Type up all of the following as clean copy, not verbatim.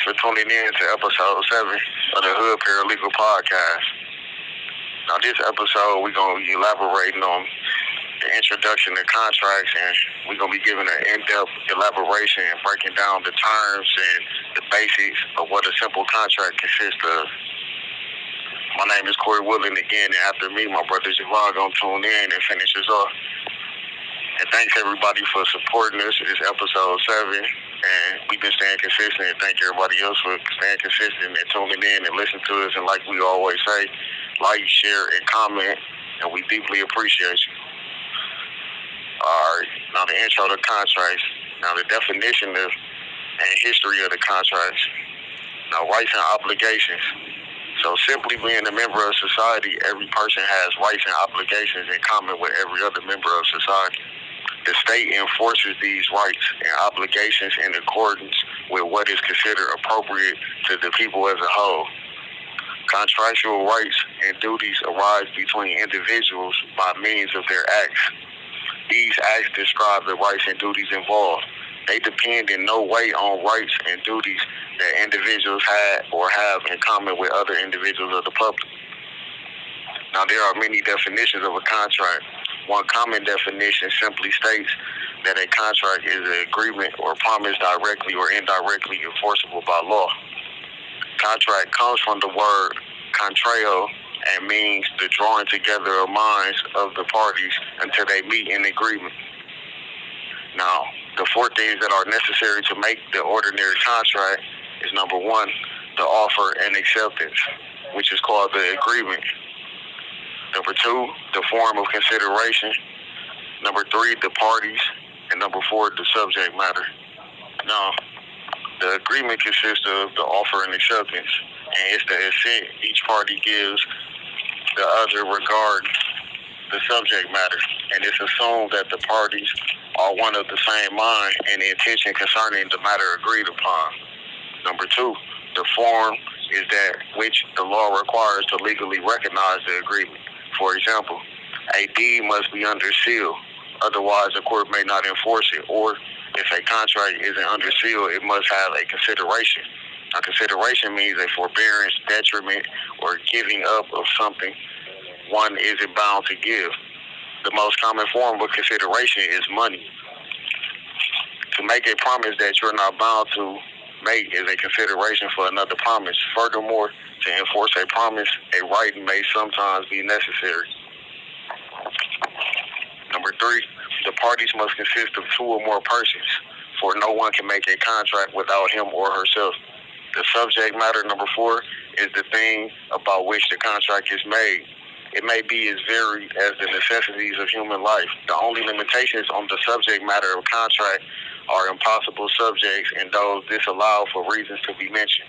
for tuning in to episode 7 of the Hood Paralegal podcast. Now, this episode, we're going to be elaborating on the introduction to contracts, and we're going to be giving an in-depth elaboration and breaking down the terms and the basics of what a simple contract consists of. My name is Woodland again, and after me, my brother Javon going to tune in and finish us off. And thanks everybody for supporting us. It's episode 7, and we've been staying consistent. And thank everybody else for staying consistent and tuning in and listening to us. And like we always say, like, share, and comment, and we deeply appreciate you. All right, now the intro to contracts. Now the definition of and history of the contracts. Now, rights and obligations. So simply being a member of society, every person has rights and obligations in common with every other member of society. The state enforces these rights and obligations in accordance with what is considered appropriate to the people as a whole. Contractual rights and duties arise between individuals by means of their acts. These acts describe the rights and duties involved. They depend in no way on rights and duties that individuals had or have in common with other individuals of the public. Now, there are many definitions of a contract. One common definition simply states that a contract is an agreement or promise directly or indirectly enforceable by law. Contract comes from the word contraeo and means the drawing together of minds of the parties until they meet in agreement. Now, the 4 things that are necessary to make the ordinary contract is number 1, the offer and acceptance, which is called the agreement. Number 2, the form of consideration. Number 3, the parties. And number 4, the subject matter. Now, the agreement consists of the offer and acceptance, and it's the assent each party gives the other regarding the subject matter. And it's assumed that the parties are one of the same mind and intention concerning the matter agreed upon. Number 2, the form is that which the law requires to legally recognize the agreement. For example, a deed must be under seal, otherwise the court may not enforce it. Or if a contract isn't under seal, it must have a consideration. Now, consideration means a forbearance, detriment, or giving up of something one isn't bound to give. The most common form of consideration is money. To make a promise that you're not bound to make is a consideration for another promise. Furthermore, to enforce a promise, a writing may sometimes be necessary. Number 3, the parties must consist of 2 or more persons, for no one can make a contract without him or herself. The subject matter, number 4, is the thing about which the contract is made. It may be as varied as the necessities of human life. The only limitations on the subject matter of contract are impossible subjects and those disallowed for reasons to be mentioned.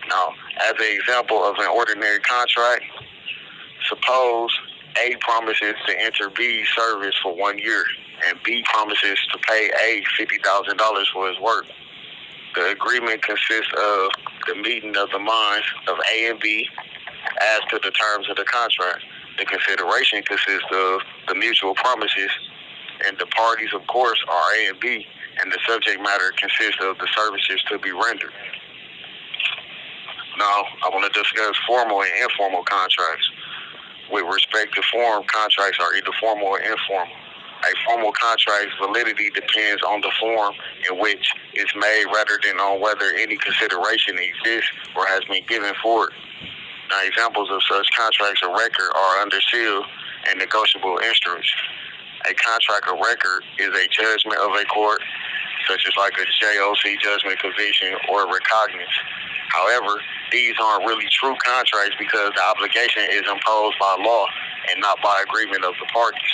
Now, as an example of an ordinary contract, suppose A promises to enter B's service for 1 year, and B promises to pay A $50,000 for his work. The agreement consists of the meeting of the minds of A and B as to the terms of the contract. The consideration consists of the mutual promises, and the parties, of course, are A and B, and the subject matter consists of the services to be rendered. Now, I want to discuss formal and informal contracts. With respect to form, contracts are either formal or informal. A formal contract's validity depends on the form in which it's made rather than on whether any consideration exists or has been given for it. Now, examples of such contracts of record are under seal and negotiable instruments. A contract of record is a judgment of a court, such as like a JOC judgment, conviction, or recognizance. However, these aren't really true contracts because the obligation is imposed by law and not by agreement of the parties.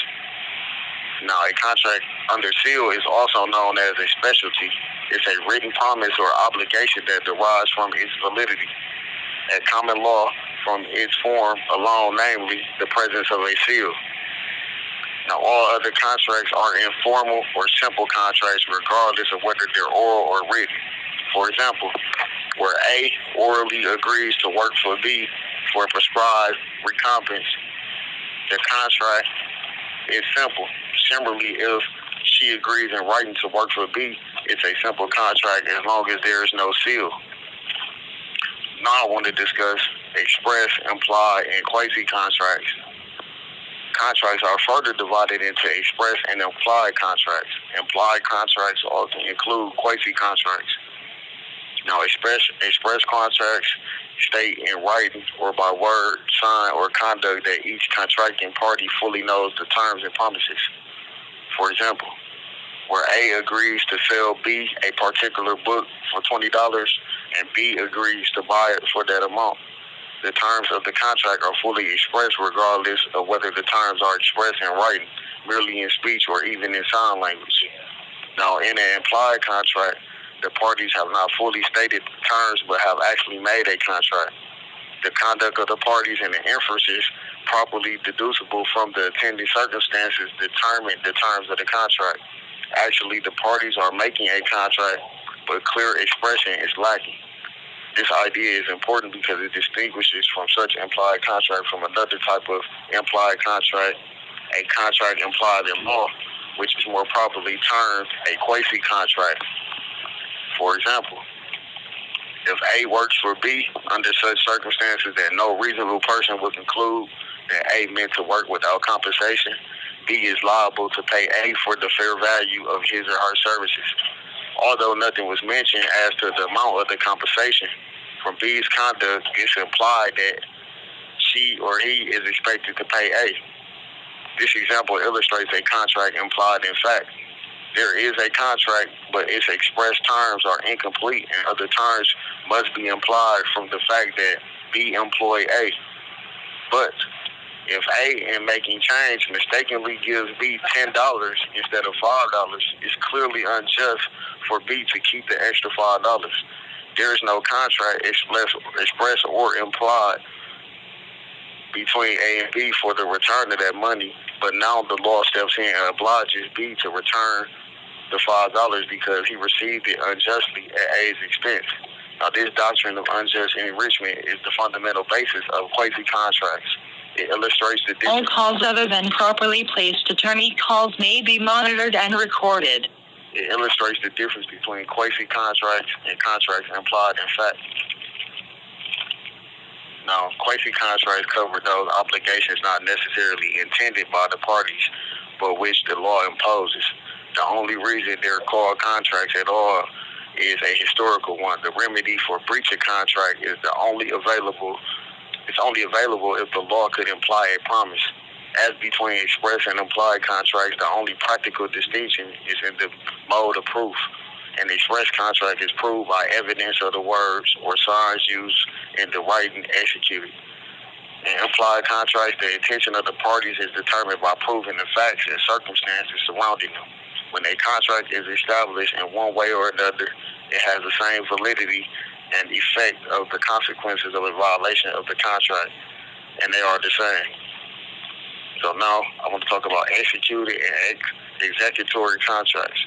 Now, a contract under seal is also known as a specialty. It's a written promise or obligation that derives from its validity at common law from its form alone, namely the presence of a seal. Now, all other contracts are informal or simple contracts regardless of whether they're oral or written. For example, where A orally agrees to work for B for a prescribed recompense, the contract is simple. Similarly, if she she agrees in writing to work for B, it's a simple contract as long as there is no seal. Now I want to discuss express, implied, and quasi-contracts. Contracts are further divided into express and implied contracts. Implied contracts often include quasi-contracts. Now, express contracts state in writing or by word, sign, or conduct that each contracting party fully knows the terms and promises. For example, where A agrees to sell B a particular book for $20 and B agrees to buy it for that amount. The terms of the contract are fully expressed regardless of whether the terms are expressed in writing, merely in speech, or even in sign language. Now, in an implied contract, the parties have not fully stated the terms but have actually made a contract. The conduct of the parties and the inferences properly deducible from the attending circumstances determine the terms of the contract. Actually, the parties are making a contract, but clear expression is lacking. This idea is important because it distinguishes from such implied contract from another type of implied contract, a contract implied in law, which is more properly termed a quasi-contract. For example, if A works for B under such circumstances that no reasonable person would conclude that A meant to work without compensation, B is liable to pay A for the fair value of his or her services. Although nothing was mentioned as to the amount of the compensation, from B's conduct, it's implied that she or he is expected to pay A. This example illustrates a contract implied in fact. There is a contract, but its express terms are incomplete, and other terms must be implied from the fact that B employed A. But if A, in making change, mistakenly gives B $10 instead of $5, it's clearly unjust for B to keep the extra $5. There is no contract express or implied between A and B for the return of that money, but now the law steps in and obliges B to return the $5 because he received it unjustly at A's expense. Now, this doctrine of unjust enrichment is the fundamental basis of quasi-contracts. It illustrates the difference. All calls other than properly placed attorney calls may be monitored and recorded. It illustrates the difference between quasi-contracts and contracts implied in fact. Now, quasi-contracts cover those obligations not necessarily intended by the parties, but which the law imposes. The only reason they're called contracts at all is a historical one. The remedy for breach of contract is only available if the law could imply a promise. As between express and implied contracts, the only practical distinction is in the mode of proof. An express contract is proved by evidence of the words or signs used in the writing executed. In implied contracts, the intention of the parties is determined by proving the facts and circumstances surrounding them. When a contract is established in one way or another, it has the same validity and effect of the consequences of a violation of the contract, and they are the same. So now I want to talk about executed and executory contracts.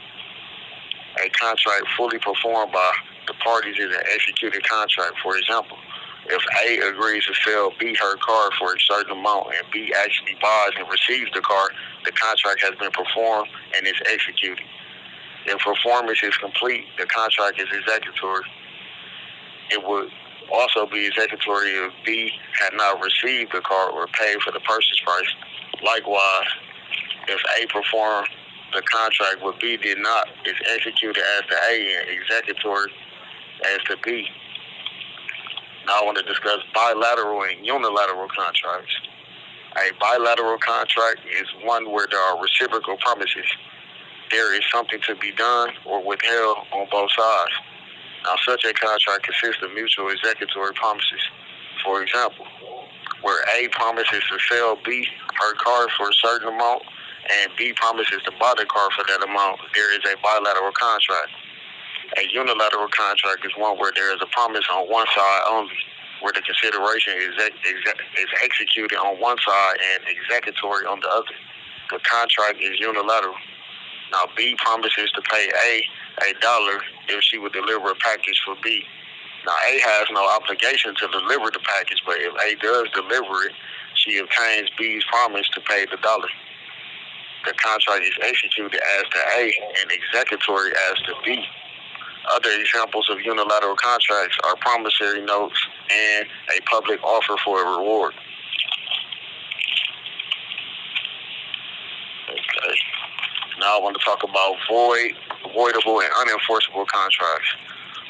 A contract fully performed by the parties is an executed contract. For example, if A agrees to sell B her car for a certain amount and B actually buys and receives the car, the contract has been performed and is executed. If performance is complete, the contract is executory. It would also be executory if B had not received the car or paid for the purchase price. Likewise, if A performed the contract but B did not, it's executed as to A and executory as to B. Now I want to discuss bilateral and unilateral contracts. A bilateral contract is one where there are reciprocal promises. There is something to be done or withheld on both sides. Now, such a contract consists of mutual executory promises. For example, where A promises to sell B her car for a certain amount and B promises to buy the car for that amount, there is a bilateral contract. A unilateral contract is one where there is a promise on one side only, where the consideration is executed on one side and executory on the other. The contract is unilateral. Now, B promises to pay A $1 if she would deliver a package for B. Now, A has no obligation to deliver the package, but if A does deliver it, she obtains B's promise to pay the $1. The contract is executed as to A and executory as to B. Other examples of unilateral contracts are promissory notes and a public offer for a reward. Okay. Now I want to talk about voidable, and unenforceable contracts.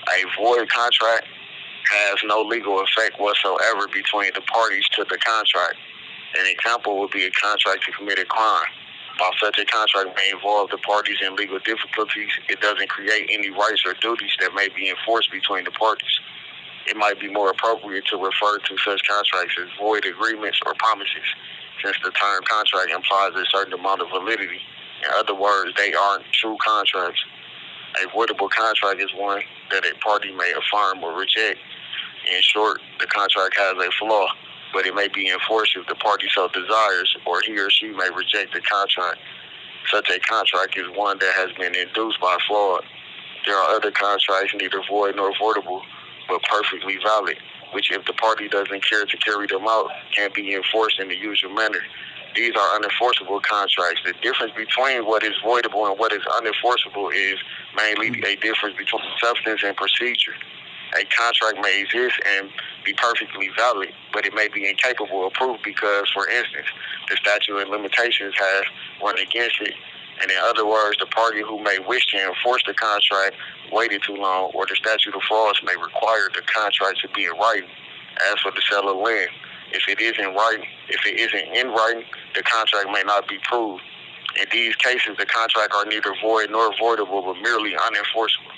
A void contract has no legal effect whatsoever between the parties to the contract. An example would be a contract to commit a crime. While such a contract may involve the parties in legal difficulties, it doesn't create any rights or duties that may be enforced between the parties. It might be more appropriate to refer to such contracts as void agreements or promises, since the term contract implies a certain amount of validity. In other words, they aren't true contracts. A voidable contract is one that a party may affirm or reject. In short, the contract has a flaw, but it may be enforced if the party so desires, or he or she may reject the contract. Such a contract is one that has been induced by fraud. There are other contracts, neither void nor voidable, but perfectly valid, which if the party doesn't care to carry them out, can be enforced in the usual manner. These are unenforceable contracts. The difference between what is voidable and what is unenforceable is mainly a difference between substance and procedure. A contract may exist and be perfectly valid, but it may be incapable of proof because, for instance, the statute of limitations has run against it. And in other words, the party who may wish to enforce the contract waited too long, or the statute of frauds may require the contract to be in writing. As for the sale of land, if it isn't in writing, the contract may not be proved. In these cases, the contract are neither void nor voidable, but merely unenforceable.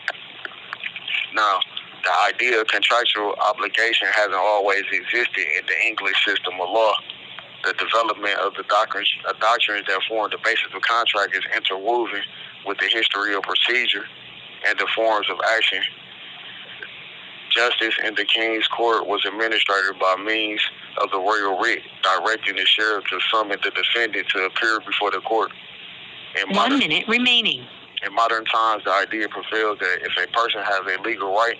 Now, the idea of contractual obligation hasn't always existed in the English system of law. The development of the doctrines that form the basis of contract is interwoven with the history of procedure and the forms of action. Justice in the King's Court was administered by means of the royal writ, directing the sheriff to summon the defendant to appear before the court. 1 minute remaining. In modern times, the idea prevails that if a person has a legal right,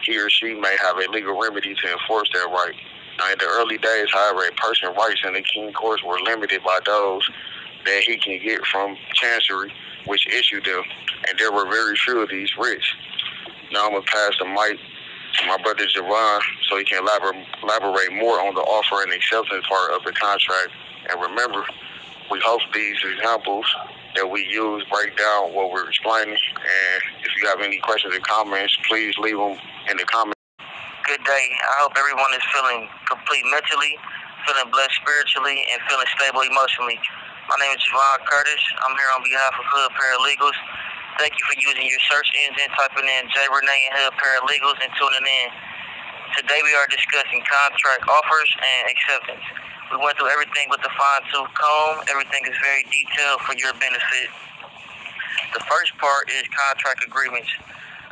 he or she may have a legal remedy to enforce that right. Now, in the early days, however, a person's rights in the King courts were limited by those that he can get from Chancery, which issued them, and there were very few of these writs. Now I'm going to pass the mic to my brother Javon so he can elaborate more on the offer and acceptance part of the contract. And remember, we hope these examples that we use break down what we're explaining. And if you have any questions or comments, please leave them in the comments. Good day. I hope everyone is feeling complete mentally, feeling blessed spiritually, and feeling stable emotionally. My name is Javon Curtis. I'm here on behalf of Hood Paralegals. Thank you for using your search engine, typing in J. Renee and Hood Paralegals, and tuning in. Today we are discussing contract offers and acceptance. We went through everything with the fine-tooth comb. Everything is very detailed for your benefit. The first part is contract agreements.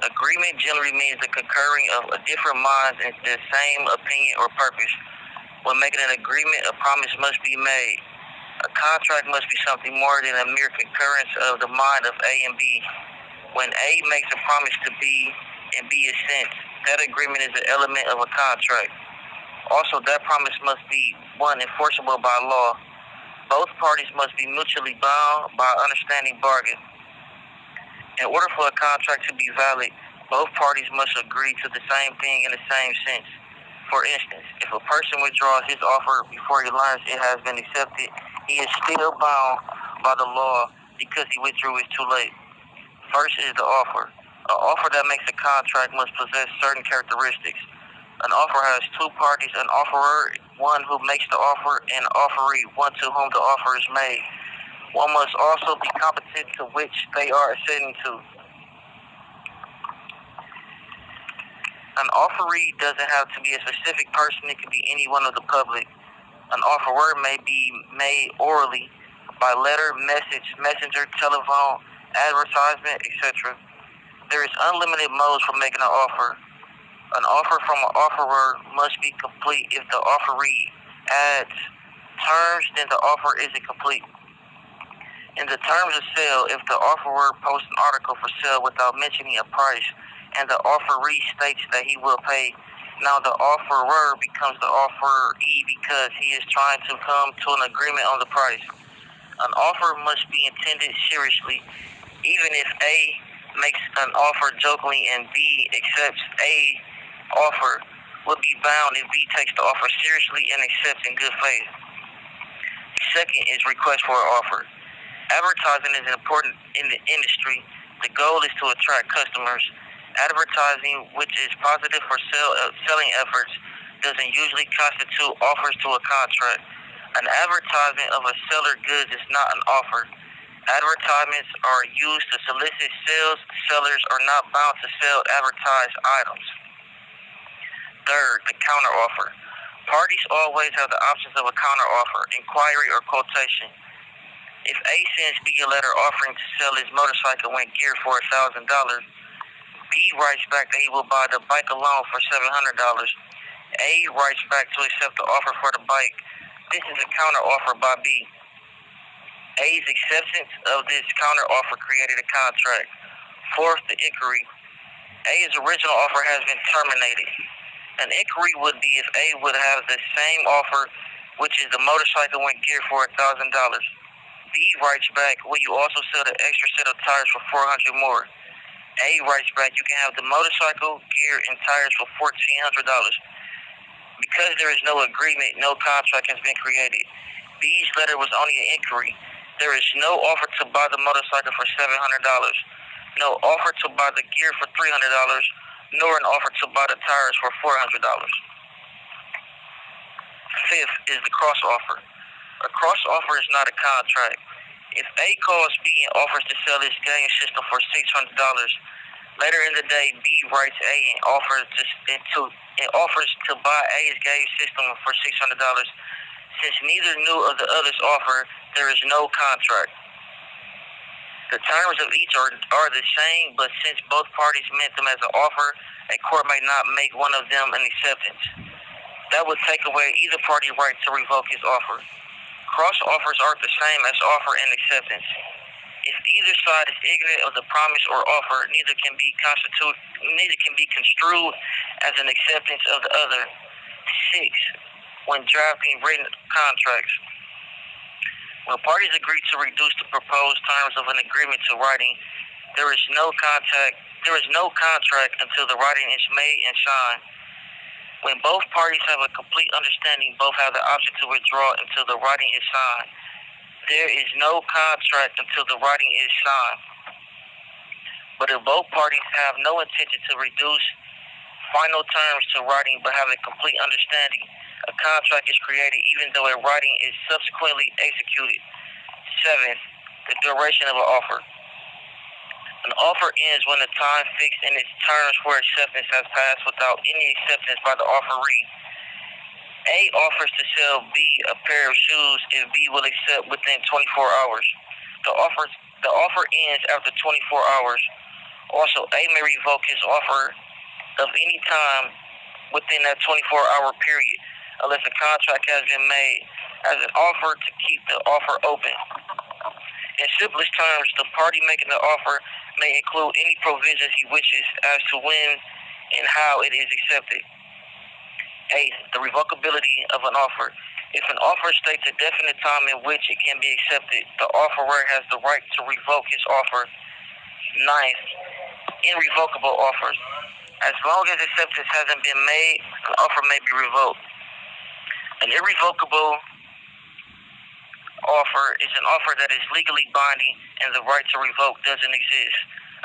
Agreement generally means the concurring of different minds in the same opinion or purpose. When making an agreement, a promise must be made. A contract must be something more than a mere concurrence of the mind of A and B. When A makes a promise to B and B assents, that agreement is an element of a contract. Also, that promise must be one enforceable by law. Both parties must be mutually bound by understanding bargain. In order for a contract to be valid, both parties must agree to the same thing in the same sense. For instance, if a person withdraws his offer before he learns it has been accepted, he is still bound by the law because he withdrew it too late. First is the offer. An offer that makes a contract must possess certain characteristics. An offer has two parties, an offerer, one who makes the offer, and an offeree, one to whom the offer is made. One must also be competent to which they are assenting to. An offeree doesn't have to be a specific person. It can be anyone of the public. An offerer may be made orally by letter, message, messenger, telephone, advertisement, etc. There is unlimited modes for making an offer. An offer from an offerer must be complete. If the offeree adds terms, then the offer isn't complete. In the terms of sale, if the offerer posts an article for sale without mentioning a price, and the offeree states that he will pay, now the offerer becomes the offeree because he is trying to come to an agreement on the price. An offer must be intended seriously. Even if A makes an offer jokingly and B accepts A offer, will be bound if B takes the offer seriously and accepts in good faith. Second is request for an offer. Advertising is important in the industry. The goal is to attract customers. Advertising, which is positive for selling efforts, doesn't usually constitute offers to a contract. An advertisement of a seller goods is not an offer. Advertisements are used to solicit sales. Sellers are not bound to sell advertised items. Third, the counteroffer. Parties always have the options of a counteroffer, inquiry, or quotation. If A sends B a letter offering to sell his motorcycle when geared for $1,000, B writes back that he will buy the bike alone for $700. A writes back to accept the offer for the bike. This is a counteroffer by B. A's acceptance of this counteroffer created a contract. Fourth, the inquiry. A's original offer has been terminated. An inquiry would be if A would have the same offer, which is the motorcycle when geared for $1,000. B writes back, will you also sell the extra set of tires for $400 more? A writes back, you can have the motorcycle, gear, and tires for $1,400. Because there is no agreement, no contract has been created. B's letter was only an inquiry. There is no offer to buy the motorcycle for $700, no offer to buy the gear for $300, nor an offer to buy the tires for $400. Fifth is the cross offer. A cross offer is not a contract. If A calls B and offers to sell his game system for $600, later in the day B writes A and offers to buy A's game system for $600. Since neither knew of the other's offer, there is no contract. The terms of each are the same, but since both parties meant them as an offer, a court may not make one of them an acceptance. That would take away either party's right to revoke his offer. Cross offers aren't the same as offer and acceptance. If either side is ignorant of the promise or offer, neither can be construed as an acceptance of the other. 6. When drafting written contracts. When parties agree to reduce the proposed terms of an agreement to writing, there is no contract until the writing is made and signed. When both parties have a complete understanding, both have the option to withdraw until the writing is signed. There is no contract until the writing is signed. But if both parties have no intention to reduce final terms to writing but have a complete understanding, a contract is created even though a writing is subsequently executed. 7. The duration of an offer. An offer ends when the time fixed in its terms for acceptance has passed without any acceptance by the offeree. A offers to sell B a pair of shoes if B will accept within 24 hours. The offer ends after 24 hours. Also, A may revoke his offer of any time within that 24-hour period unless a contract has been made as an offer to keep the offer open. In simplest terms, the party making the offer may include any provisions he wishes as to when and how it is accepted. 8. The revocability of an offer. If an offer states a definite time in which it can be accepted, the offerer has the right to revoke his offer. 9th, irrevocable offers. As long as acceptance hasn't been made, an offer may be revoked. An irrevocable offer is an offer that is legally binding and the right to revoke doesn't exist.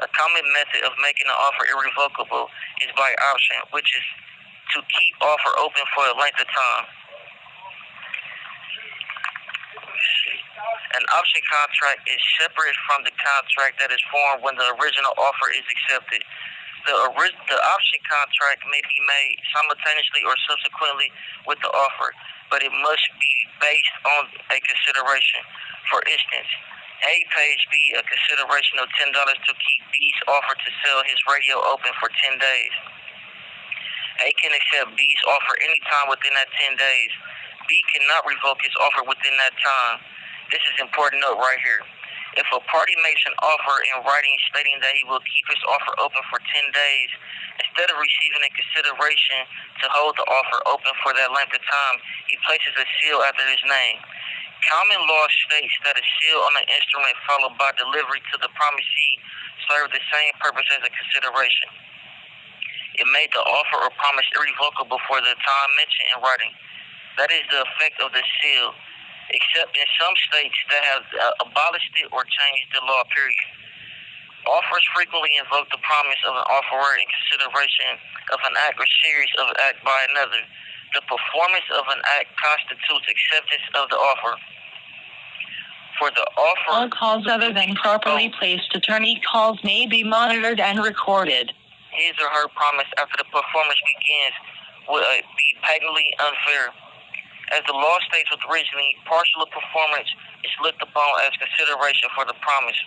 A common method of making an offer irrevocable is by option, which is to keep offer open for a length of time. An option contract is separate from the contract that is formed when the original offer is accepted. The option contract may be made simultaneously or subsequently with the offer, but it must be based on a consideration. For instance, A pays B a consideration of $10 to keep B's offer to sell his radio open for 10 days. A can accept B's offer anytime within that 10 days. B cannot revoke his offer within that time. This is important note right here. If a party makes an offer in writing stating that he will keep his offer open for 10 days, instead of receiving a consideration to hold the offer open for that length of time, he places a seal after his name. Common law states that a seal on an instrument followed by delivery to the promisee served the same purpose as a consideration. It made the offer or promise irrevocable for the time mentioned in writing. That is the effect of the seal, except in some states that have abolished it or changed the law, period. Offers frequently invoke the promise of an offeror in consideration of an act or series of an act by another. The performance of an act constitutes acceptance of the offer. For the offer, all calls other than properly placed attorney calls may be monitored and recorded. His or her promise after the performance begins will be patently unfair. As the law states with originally, partial performance is looked upon as consideration for the promise,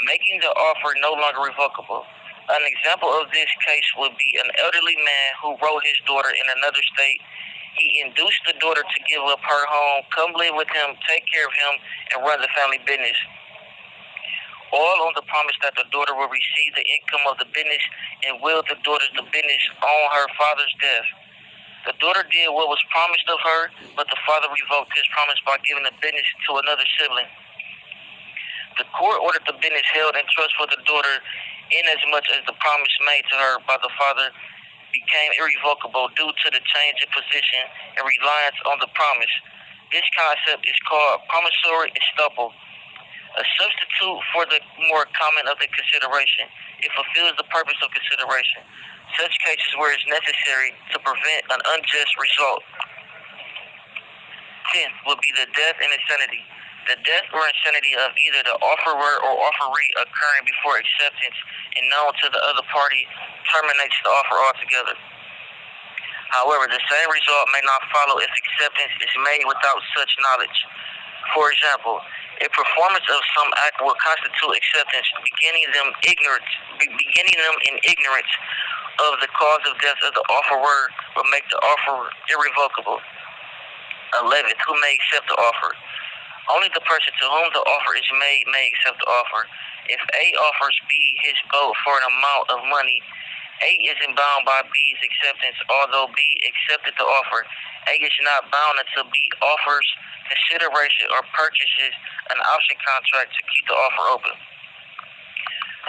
making the offer no longer revocable. An example of this case would be an elderly man who wrote his daughter in another state. He induced the daughter to give up her home, come live with him, take care of him, and run the family business, all on the promise that the daughter will receive the income of the business and willed the daughter the business on her father's death. The daughter did what was promised of her, but the father revoked his promise by giving the business to another sibling. The court ordered the business held in trust for the daughter inasmuch as the promise made to her by the father became irrevocable due to the change in position and reliance on the promise. This concept is called promissory estoppel, a substitute for the more common of the consideration. It fulfills the purpose of consideration. Such cases where it's necessary to prevent an unjust result. 10th would be the death and insanity. The death or insanity of either the offerer or offeree occurring before acceptance and known to the other party terminates the offer altogether. However, the same result may not follow if acceptance is made without such knowledge. For example, a performance of some act will constitute acceptance, beginning them in ignorance of the cause of death of the offerer will make the offer irrevocable. 11th, who may accept the offer? Only the person to whom the offer is made may accept the offer. If A offers B his boat for an amount of money, A isn't bound by B's acceptance, although B accepted the offer. A is not bound until B offers consideration or purchases an option contract to keep the offer open.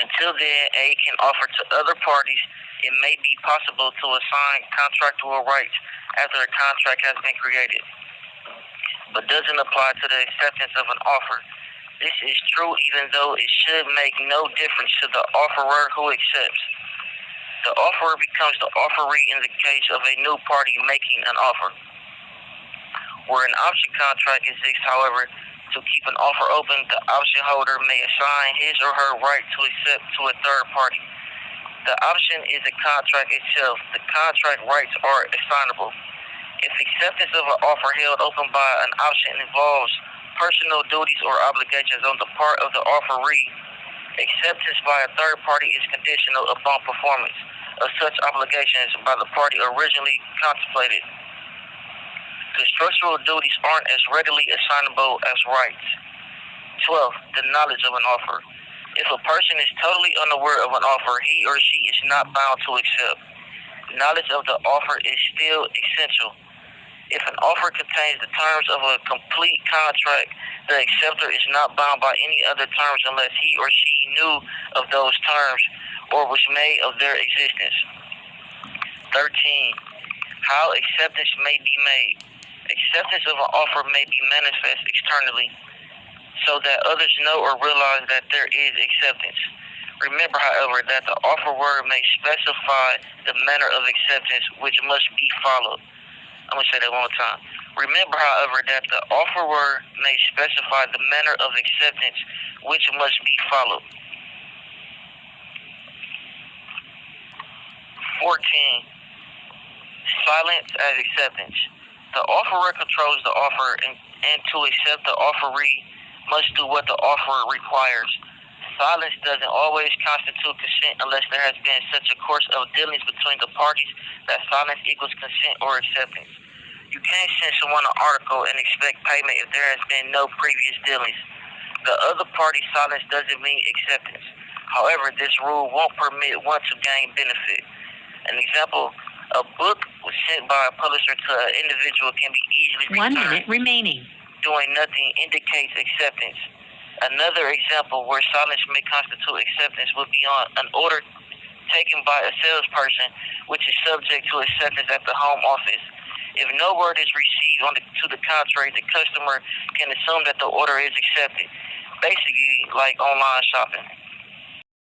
Until then, A can offer to other parties. It may be possible to assign contractual rights after a contract has been created, but doesn't apply to the acceptance of an offer. This is true even though it should make no difference to the offerer who accepts. The offerer becomes the offeree in the case of a new party making an offer. Where an option contract exists, however, to keep an offer open, the option holder may assign his or her right to accept to a third party. The option is a contract itself. The contract rights are assignable. If acceptance of an offer held open by an option involves personal duties or obligations on the part of the offeree, acceptance by a third party is conditional upon performance of such obligations by the party originally contemplated. The structural duties aren't as readily assignable as rights. 12th, the knowledge of an offer. If a person is totally unaware of an offer, he or she is not bound to accept. Knowledge of the offer is still essential. If an offer contains the terms of a complete contract, the acceptor is not bound by any other terms unless he or she knew of those terms or was made of their existence. 13. How acceptance may be made. Acceptance of an offer may be manifest externally so that others know or realize that there is acceptance. Remember, however, that the offerer may specify the manner of acceptance which must be followed. I'm going to say that one more time. Remember, however, that the offerer may specify the manner of acceptance which must be followed. 14. Silence as acceptance. The offerer controls the offer, and to accept the offeree must do what the offerer requires. Silence doesn't always constitute consent unless there has been such a course of dealings between the parties that silence equals consent or acceptance. You can't send someone an article and expect payment if there has been no previous dealings. The other party's silence doesn't mean acceptance. However, this rule won't permit one to gain benefit. An example, a book was sent by a publisher to an individual can be easily returned. 1 minute remaining. Doing nothing indicates acceptance. Another example where silence may constitute acceptance would be on an order taken by a salesperson, which is subject to acceptance at the home office. If no word is received to the contrary, the customer can assume that the order is accepted. Basically, like online shopping.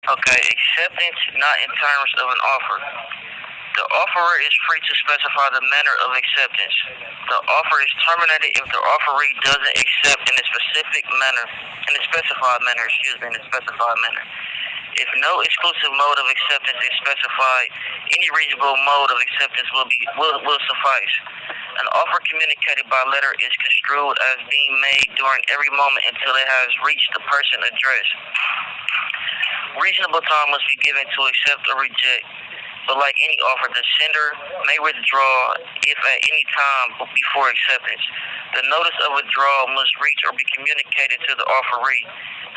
Okay, acceptance not in terms of an offer. The offeror is free to specify the manner of acceptance. The offer is terminated if the offeree doesn't accept in a specific manner, in a specified manner. If no exclusive mode of acceptance is specified, any reasonable mode of acceptance will suffice. An offer communicated by letter is construed as being made during every moment until it has reached the person addressed. Reasonable time must be given to accept or reject, but like any offer, the sender may withdraw if at any time before acceptance. The notice of withdrawal must reach or be communicated to the offeree.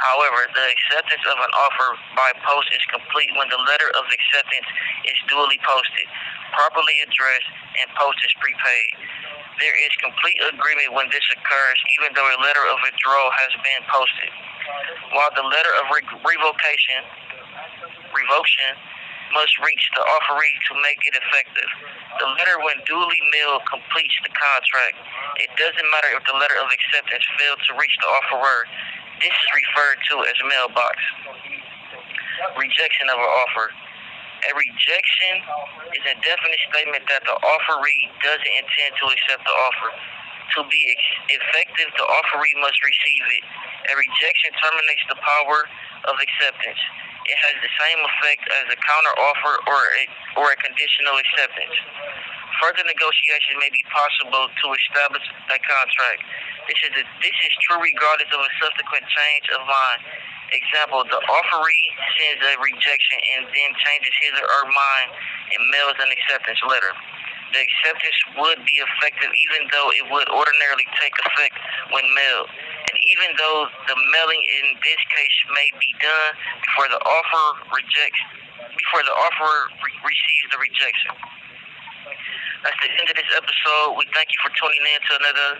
However, the acceptance of an offer by post is complete when the letter of acceptance is duly posted, properly addressed, and post is prepaid. There is complete agreement when this occurs, even though a letter of withdrawal has been posted. While the letter of revocation must reach the offeree to make it effective. The letter, when duly mailed, completes the contract. It doesn't matter if the letter of acceptance failed to reach the offerer. This is referred to as mailbox. Rejection of an offer. A rejection is a definite statement that the offeree doesn't intend to accept the offer. To be effective, the offeree must receive it. A rejection terminates the power of acceptance. It has the same effect as a counteroffer or a conditional acceptance. Further negotiation may be possible to establish a contract. This is true regardless of a subsequent change of mind. Example, the offeree sends a rejection and then changes his or her mind and mails an acceptance letter. The acceptance would be effective even though it would ordinarily take effect when mailed, and even though the mailing in this case may be done before the offerer receives the rejection. That's the end of this episode. We thank you for tuning in to another.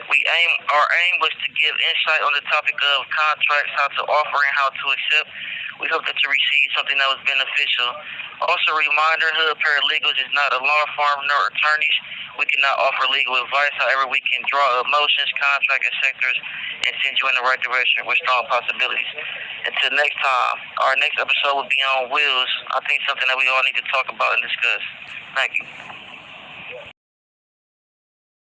Our aim was to give insight on the topic of contracts, how to offer and how to accept. We hope that you received something that was beneficial. Also, a reminder, Hood Paralegals is not a law firm nor attorneys. We cannot offer legal advice. However, we can draw up motions, contract, and sectors and send you in the right direction with strong possibilities. Until next time, our next episode will be on wills. I think something that we all need to talk about and discuss. Thank you.